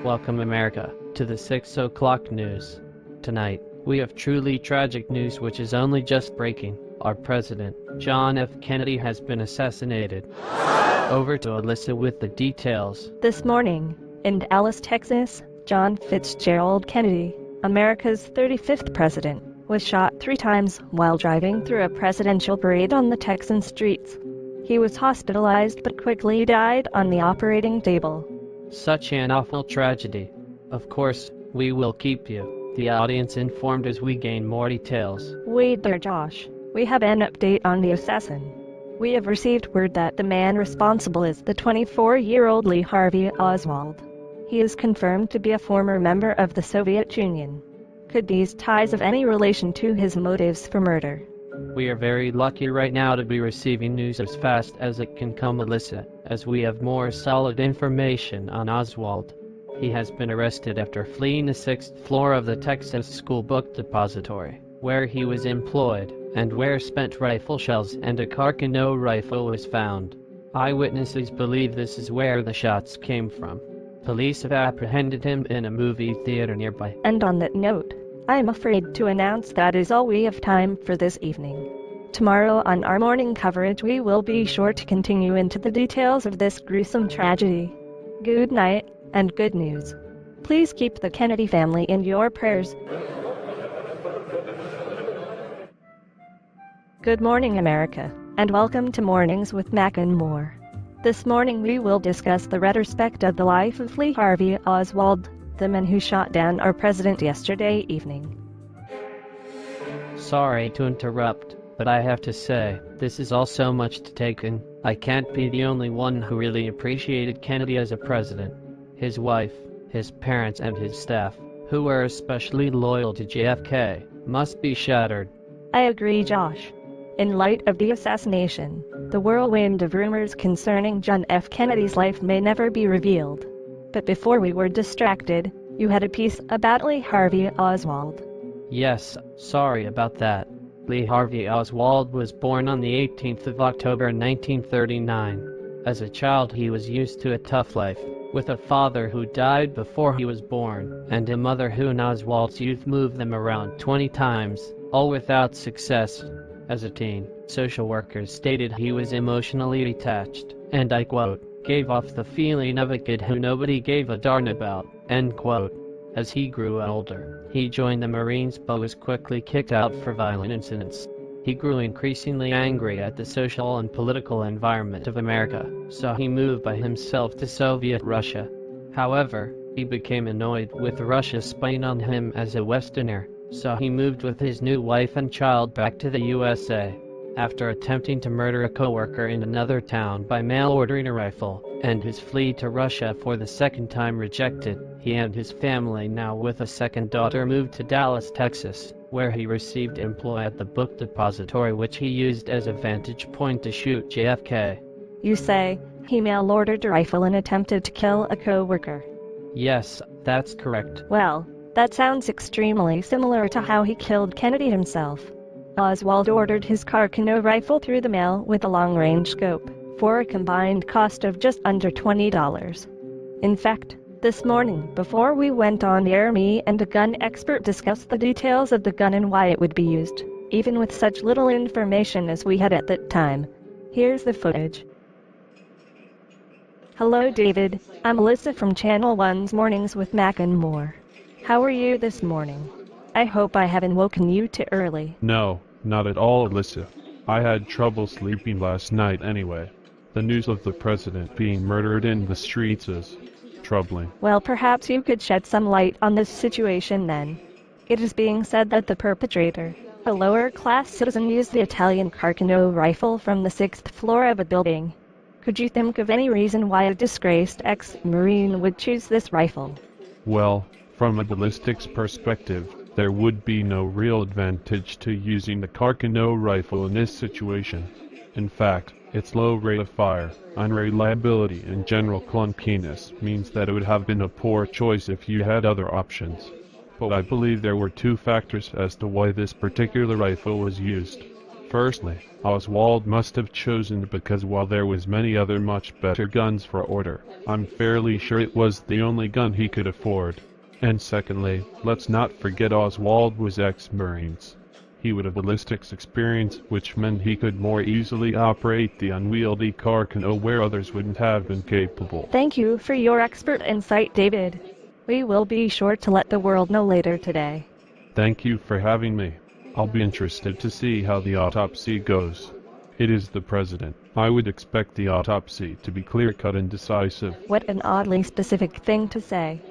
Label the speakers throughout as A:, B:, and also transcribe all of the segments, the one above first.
A: Welcome America to the 6 o'clock news. Tonight, we have truly tragic news which is only just breaking. Our president, John F. Kennedy, has been assassinated. Over to Alyssa with the details.
B: This morning, in Dallas, Texas, John Fitzgerald Kennedy, America's 35th president, was shot 3 times while driving through a presidential parade on the Texan streets. He was hospitalized but quickly died on the operating table.
A: Such an awful tragedy. Of course, we will keep you, the audience, informed as we gain more details.
B: Wait there, Josh. We have an update on the assassin. We have received word that the man responsible is the 24-year-old Lee Harvey Oswald. He is confirmed to be a former member of the Soviet Union. Could these ties have any relation to his motives for murder?
A: We are very lucky right now to be receiving news as fast as it can come, Alyssa, as we have more solid information on Oswald. He has been arrested after fleeing the 6th floor of the Texas School Book Depository, where he was employed, and where spent rifle shells and a Carcano rifle was found. Eyewitnesses believe this is where the shots came from. Police have apprehended him in a movie theater nearby.
B: And on that note, I'm afraid to announce that is all we have time for this evening. Tomorrow on our morning coverage we will be sure to continue into the details of this gruesome tragedy. Good night, and good news. Please keep the Kennedy family in your prayers. Good morning, America, and welcome to Mornings with Mac and More. This morning we will discuss the retrospect of the life of Lee Harvey Oswald, the man who shot down our president yesterday evening.
A: Sorry to interrupt, but I have to say, this is all so much to take in. I can't be the only one who really appreciated Kennedy as a president. His wife, his parents, and his staff, who were especially loyal to JFK, must be shattered.
B: I agree, Josh. In light of the assassination, the whirlwind of rumors concerning John F. Kennedy's life may never be revealed. But before we were distracted, you had a piece about Lee Harvey Oswald.
A: Yes, sorry about that. Lee Harvey Oswald was born on the 18th of October 1939. As a child he was used to a tough life, with a father who died before he was born, and a mother who in Oswald's youth moved them around 20 times, all without success. As a teen, social workers stated he was emotionally detached, and I quote, gave off the feeling of a kid who nobody gave a darn about, end quote. As he grew older, he joined the Marines but was quickly kicked out for violent incidents. He grew increasingly angry at the social and political environment of America, so he moved by himself to Soviet Russia. However, he became annoyed with Russia spying on him as a Westerner, so he moved with his new wife and child back to the USA. After attempting to murder a co-worker in another town by mail-ordering a rifle, and his flee to Russia for the second time rejected, he and his family, now with a second daughter, moved to Dallas, Texas, where he received employ at the book depository which he used as a vantage point to shoot JFK.
B: You say, he mail-ordered a rifle and attempted to kill a co-worker?
A: Yes, that's correct.
B: Well, that sounds extremely similar to how he killed Kennedy himself. Oswald ordered his Carcano rifle through the mail with a long-range scope, for a combined cost of just under $20. In fact, this morning, before we went on the air, me and a gun expert discussed the details of the gun and why it would be used, even with such little information as we had at that time. Here's the footage. Hello David, I'm Alyssa from Channel 1's Mornings with Mac and More. How are you this morning? I hope I haven't woken you too early.
C: No, not at all, Alyssa. I had trouble sleeping last night anyway. The news of the president being murdered in the streets is troubling.
B: Well, perhaps you could shed some light on this situation then. It is being said that the perpetrator, a lower-class citizen, used the Italian Carcano rifle from the 6th floor of a building. Could you think of any reason why a disgraced ex-Marine would choose this rifle?
C: Well, from a ballistics perspective, there would be no real advantage to using the Carcano rifle in this situation. In fact, its low rate of fire, unreliability, and general clunkiness means that it would have been a poor choice if you had other options. But I believe there were 2 factors as to why this particular rifle was used. Firstly, Oswald must have chosen it because while there was many other much better guns for order, I'm fairly sure it was the only gun he could afford. And secondly, let's not forget Oswald was ex-Marines. He would have ballistics experience, which meant he could more easily operate the unwieldy Carcano where others wouldn't have been capable.
B: Thank you for your expert insight, David. We will be sure to let the world know later today.
C: Thank you for having me. I'll be interested to see how the autopsy goes. It is the president. I would expect the autopsy to be clear-cut and decisive.
B: What an oddly specific thing to say.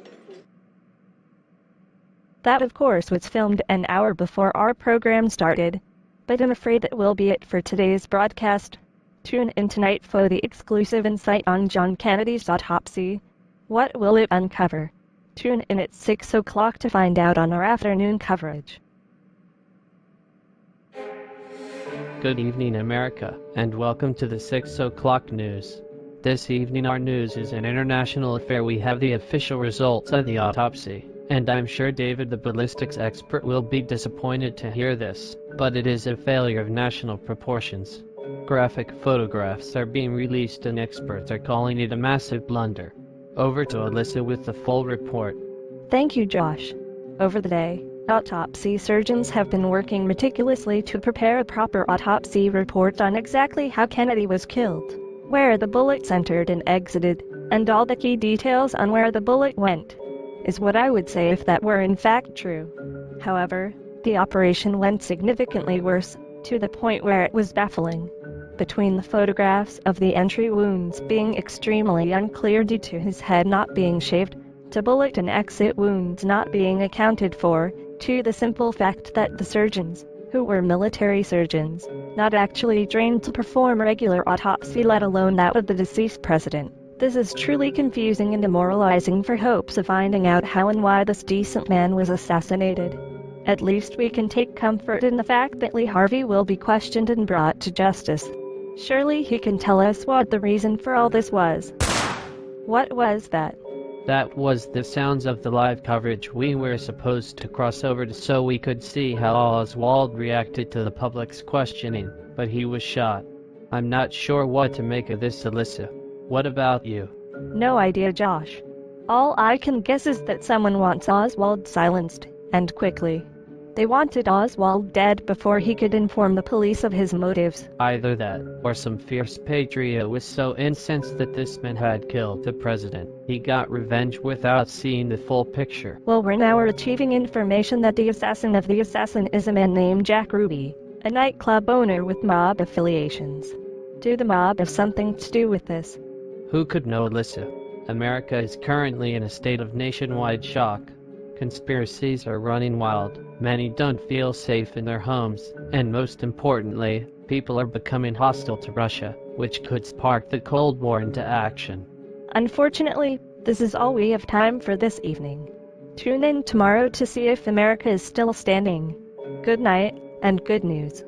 B: That, of course, was filmed an hour before our program started, but I'm afraid that will be it for today's broadcast. Tune in tonight for the exclusive insight on John Kennedy's autopsy. What will it uncover? Tune in at 6 o'clock to find out on our afternoon coverage.
A: Good evening, America, and welcome to the 6 o'clock news. This evening our news is an international affair. We have the official results of the autopsy, and I'm sure David the ballistics expert will be disappointed to hear this, but it is a failure of national proportions. Graphic photographs are being released and experts are calling it a massive blunder. Over to Alyssa with the full report.
B: Thank you, Josh. Over the day, autopsy surgeons have been working meticulously to prepare a proper autopsy report on exactly how Kennedy was killed, where the bullets entered and exited, and all the key details on where the bullet went, is what I would say if that were in fact true. However, the operation went significantly worse, to the point where it was baffling. Between the photographs of the entry wounds being extremely unclear due to his head not being shaved, to bullet and exit wounds not being accounted for, to the simple fact that the surgeons, who were military surgeons, not actually trained to perform regular autopsy let alone that of the deceased president. This is truly confusing and demoralizing for hopes of finding out how and why this decent man was assassinated. At least we can take comfort in the fact that Lee Harvey will be questioned and brought to justice. Surely he can tell us what the reason for all this was. What was that?
A: That was the sounds of the live coverage we were supposed to cross over to so we could see how Oswald reacted to the public's questioning, but he was shot. I'm not sure what to make of this, Alyssa. What about you?
B: No idea, Josh. All I can guess is that someone wants Oswald silenced, and quickly. They wanted Oswald dead before he could inform the police of his motives.
A: Either that, or some fierce patriot was so incensed that this man had killed the president. He got revenge without seeing the full picture.
B: Well, we're now achieving information that the assassin of the assassin is a man named Jack Ruby, a nightclub owner with mob affiliations. Do the mob have something to do with this?
A: Who could know, Alyssa? America is currently in a state of nationwide shock. Conspiracies are running wild. Many don't feel safe in their homes, and most importantly, people are becoming hostile to Russia, which could spark the Cold War into action.
B: Unfortunately, this is all we have time for this evening. Tune in tomorrow to see if America is still standing. Good night, and good news.